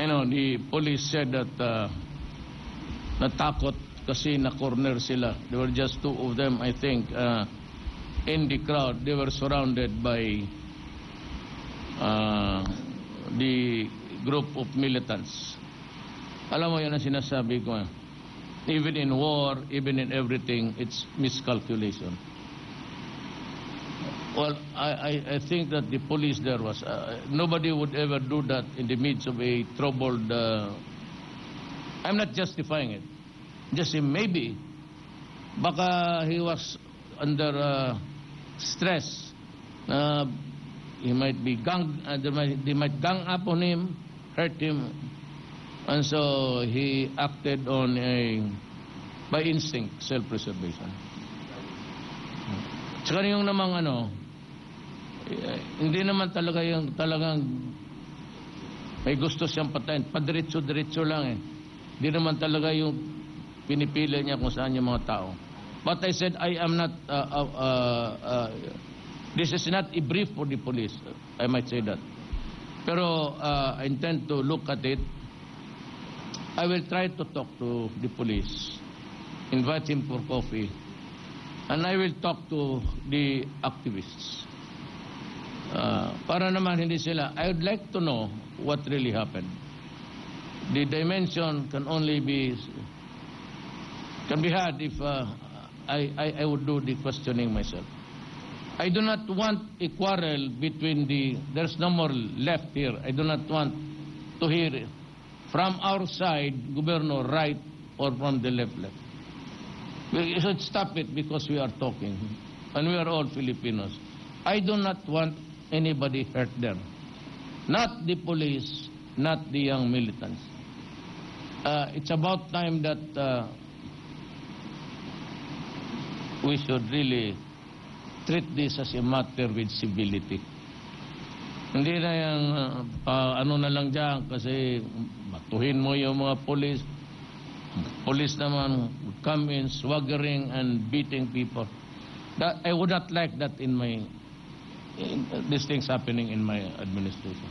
The police said that natakot kasi na-corner sila. There were just two of them, I think, in the crowd. They were surrounded by the group of militants. Alam mo, yan ang sinasabi ko. Even in war, even in everything, it's miscalculation. Well, I think that the police there was... nobody would ever do that in the midst of a troubled... I'm not justifying it. Just say maybe. Baka he was under stress. He might be they might gang up on him, hurt him. And so he acted on by instinct, self-preservation. Tsaka yung namang hindi naman talagang may gusto siyang patayin. Padiretso-diretso lang eh. Hindi naman talaga yung pinipili niya kung saan yung mga tao. But I said, I am not, this is not a brief for the police. I might say that. Pero I intend to look at it. I will try to talk to the police, invite him for coffee, and I will talk to the activists. Para naman hindi sila, I would like to know what really happened. The dimension can only be had if I would do the questioning myself. I do not want a quarrel between there's no more left here. I do not want to hear from our side, Governor, right, or from the left. We should stop it because we are talking, and we are all Filipinos. I do not want anybody hurt there. Not the police, not the young militants. It's about time that we should really treat this as a matter with civility. Hindi na yung na lang dyan kasi matuhin mo yung mga police. Police naman come in swaggering and beating people. I would not like that these things happening in my administration.